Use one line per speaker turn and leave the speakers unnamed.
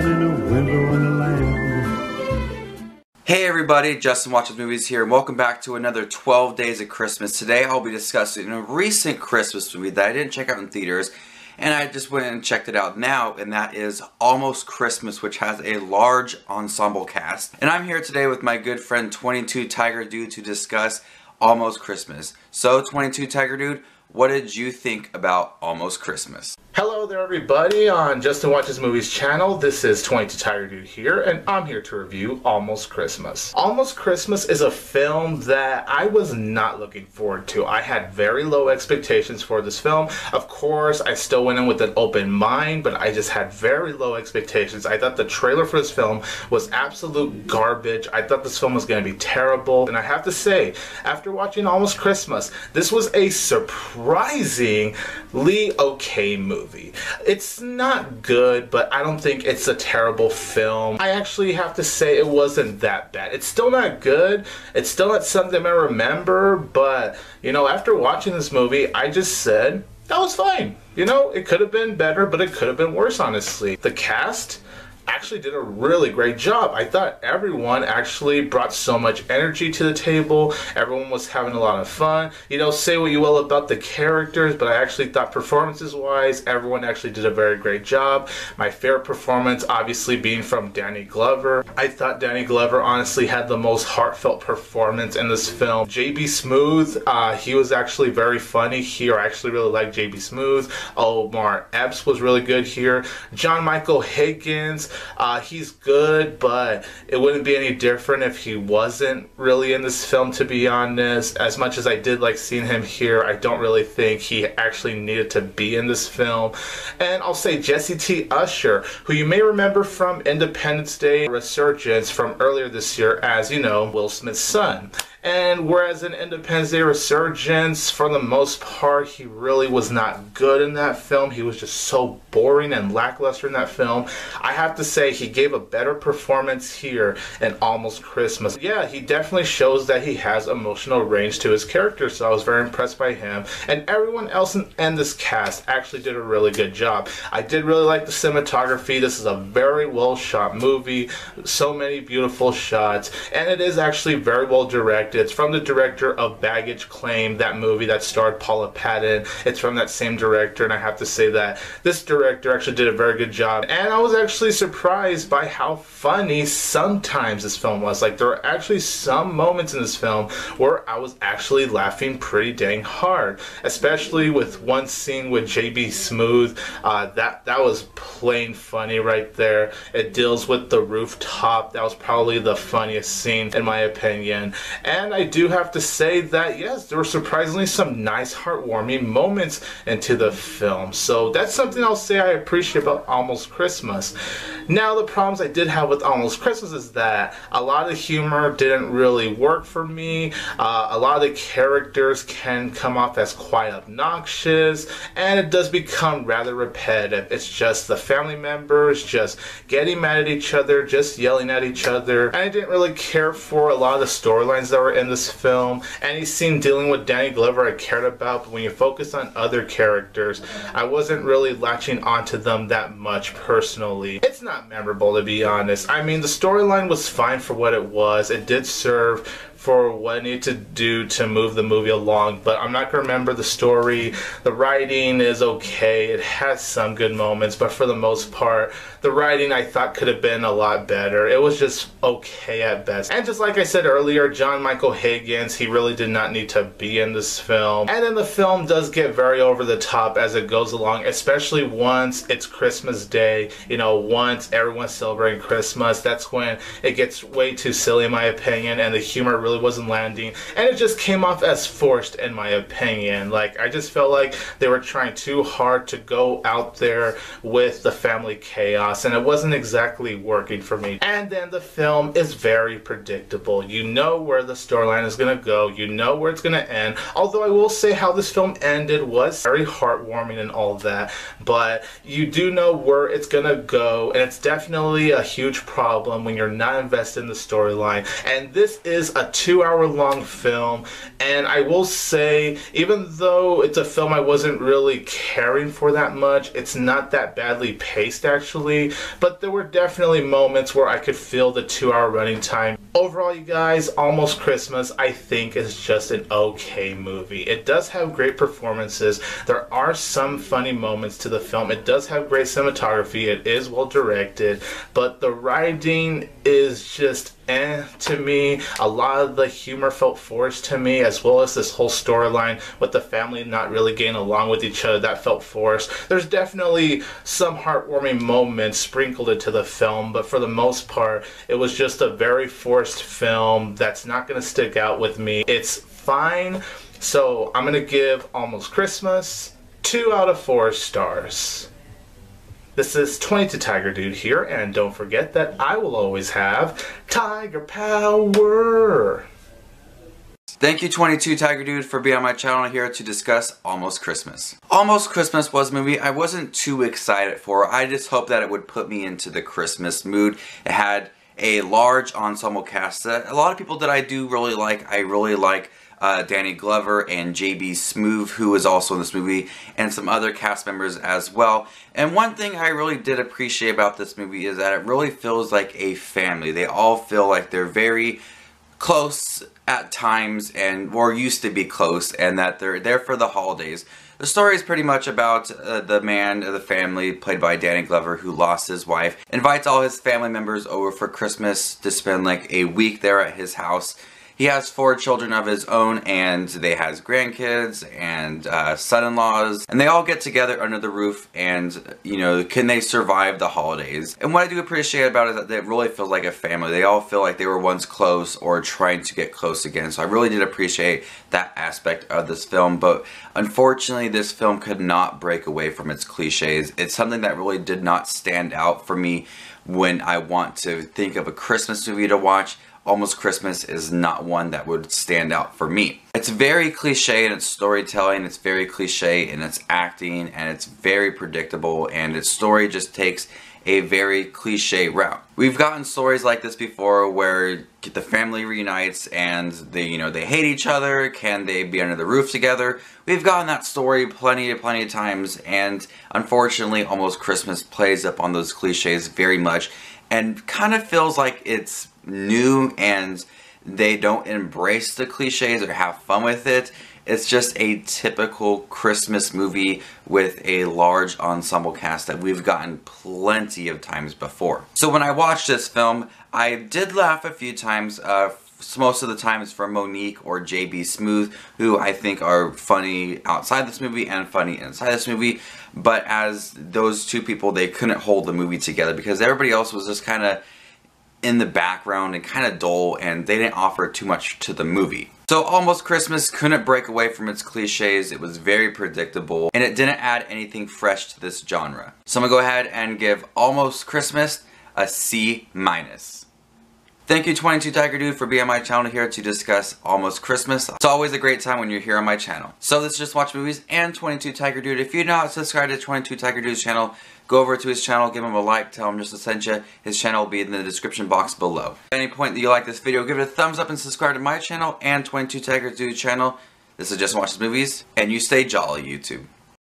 in a winter wonderland.
Hey everybody, Justin Watches Movies here, and welcome back to another 12 Days of Christmas. Today I'll be discussing a recent Christmas movie that I didn't check out in theaters, and I just went and checked it out now, and that is Almost Christmas, which has a large ensemble cast. And I'm here today with my good friend 22TigerDude to discuss Almost Christmas. So 22TigerDude, what did you think about Almost Christmas?
Hello there everybody on Justin Watches Movies channel. This is 22TigerDude here, and I'm here to review Almost Christmas. Almost Christmas is a film that I was not looking forward to. I had very low expectations for this film. Of course, I still went in with an open mind, but I just had very low expectations. I thought the trailer for this film was absolute garbage. I thought this film was going to be terrible, and I have to say, after watching Almost Christmas, this was a surprisingly okay movie. It's not good, but I don't think it's a terrible film. I actually have to say it wasn't that bad. It's still not good. It's still not something I remember, but, you know, after watching this movie, I just said, that was fine. You know, it could have been better, but it could have been worse, honestly. The cast actually did a really great job. I thought everyone actually brought so much energy to the table. Everyone was having a lot of fun. You know, say what you will about the characters, but I actually thought performances wise, everyone actually did a very great job. My favorite performance obviously being from Danny Glover. I thought Danny Glover honestly had the most heartfelt performance in this film. JB Smoove, he was actually very funny here. I actually really like JB Smoove. Omar Epps was really good here. John Michael Higgins, he's good, but it wouldn't be any different if he wasn't really in this film, to be honest. As much as I did like seeing him here, I don't really think he actually needed to be in this film. And I'll say Jesse T. Usher, who you may remember from Independence Day Resurgence from earlier this year as, you know, Will Smith's son. And whereas in Independence Day Resurgence, for the most part, he really was not good in that film. He was just so boring and lackluster in that film. I have to say he gave a better performance here in Almost Christmas. Yeah, he definitely shows that he has emotional range to his character, so I was very impressed by him. And everyone else in this cast actually did a really good job. I did really like the cinematography. This is a very well shot movie. So many beautiful shots. And it is actually very well directed. It's from the director of Baggage Claim, that movie that starred Paula Patton. It's from that same director, and I have to say that this director actually did a very good job. And I was actually surprised by how funny sometimes this film was. Like, there were actually some moments in this film where I was actually laughing pretty dang hard, especially with one scene with JB Smoove. That was plain funny right there. It deals with the rooftop. That was probably the funniest scene in my opinion. And I do have to say that, yes, there were surprisingly some nice heartwarming moments into the film. So that's something I'll say I appreciate about Almost Christmas. Now, the problems I did have with Almost Christmas is that a lot of the humor didn't really work for me. A lot of the characters can come off as quite obnoxious, and it does become rather repetitive. It's just the family members just getting mad at each other, just yelling at each other. And I didn't really care for a lot of the storylines that were in this film. Any scene dealing with Danny Glover I cared about, but when you focus on other characters, I wasn't really latching onto them that much personally. It's not memorable, to be honest. I mean, the storyline was fine for what it was. It did serve for what it needed to do to move the movie along, but I'm not going to remember the story. The writing is okay. It has some good moments, but for the most part, the writing I thought could have been a lot better. It was just okay at best. And just like I said earlier, John Michael Higgins, he really did not need to be in this film. And then the film does get very over the top as it goes along, especially once it's Christmas Day. You know, once everyone's celebrating Christmas, that's when it gets way too silly in my opinion, and the humor really wasn't landing, and it just came off as forced in my opinion. Like, I just felt like they were trying too hard to go out there with the family chaos, and it wasn't exactly working for me. And then the film is very predictable. You know where the storyline is going to go, you know where it's going to end, although I will say how this film ended was very heartwarming and all that, but you do know where it's going to go, and it's definitely a huge problem when you're not invested in the storyline. And this is a 2-hour long film, and I will say, even though it's a film I wasn't really caring for that much, it's not that badly paced actually, but there were definitely moments where I could feel the 2-hour running time. Overall, you guys, Almost Christmas I think is just an okay movie. It does have great performances. There are some funny moments to the film. It does have great cinematography. It is well directed, but the writing is just to me. A lot of the humor felt forced to me, as well as this whole storyline with the family not really getting along with each other. That felt forced. There's definitely some heartwarming moments sprinkled into the film, but for the most part, it was just a very forced film that's not going to stick out with me. It's fine, so I'm going to give Almost Christmas 2 out of 4 stars. This is 22TigerDude here, and don't forget that I will always have Tiger Power!
Thank you 22TigerDude for being on my channel here to discuss Almost Christmas. Almost Christmas was a movie I wasn't too excited for. I just hoped that it would put me into the Christmas mood. It had a large ensemble cast. A lot of people that I do really like. I really like Danny Glover and JB Smoove, who is also in this movie, and some other cast members as well. And one thing I really did appreciate about this movie is that it really feels like a family. They all feel like they're very close at times, and or used to be close, and that they're there for the holidays. The story is pretty much about the man of the family, played by Danny Glover, who lost his wife, invites all his family members over for Christmas to spend like a week there at his house. He has 4 children of his own, and they has grandkids and son-in-laws, and they all get together under the roof, and you know, can they survive the holidays? And what I do appreciate about it is that it really feels like a family. They all feel like they were once close or trying to get close again. So I really did appreciate that aspect of this film, but unfortunately this film could not break away from its cliches. It's something that really did not stand out for me when I want to think of a Christmas movie to watch. Almost Christmas is not one that would stand out for me. It's very cliche in its storytelling, it's very cliche in its acting, and it's very predictable, and its story just takes a very cliche route. We've gotten stories like this before where the family reunites and they hate each other. Can they be under the roof together? We've gotten that story plenty of times, and unfortunately Almost Christmas plays up on those cliches very much and kind of feels like it's new and they don't embrace the cliches or have fun with it. It's just a typical Christmas movie with a large ensemble cast that we've gotten plenty of times before. So when I watched this film, I did laugh a few times. Most of the time it's from Monique or JB Smoove, who I think are funny outside this movie and funny inside this movie. But as those two people, they couldn't hold the movie together because everybody else was just kind of in the background and kind of dull, and they didn't offer too much to the movie. So Almost Christmas couldn't break away from its cliches. It was very predictable, and it didn't add anything fresh to this genre. So I'm gonna go ahead and give Almost Christmas a C-. Thank you 22TigerDude for being on my channel here to discuss Almost Christmas. It's always a great time when you're here on my channel. So this is Just Watch Movies and 22TigerDude. If you're not subscribed to 22TigerDude's channel, go over to his channel, give him a like, tell him just to send you. His channel will be in the description box below. At any point that you like this video, give it a thumbs up and subscribe to my channel and 22TigerDude's channel. This is Just Watch Movies, and you stay jolly, YouTube.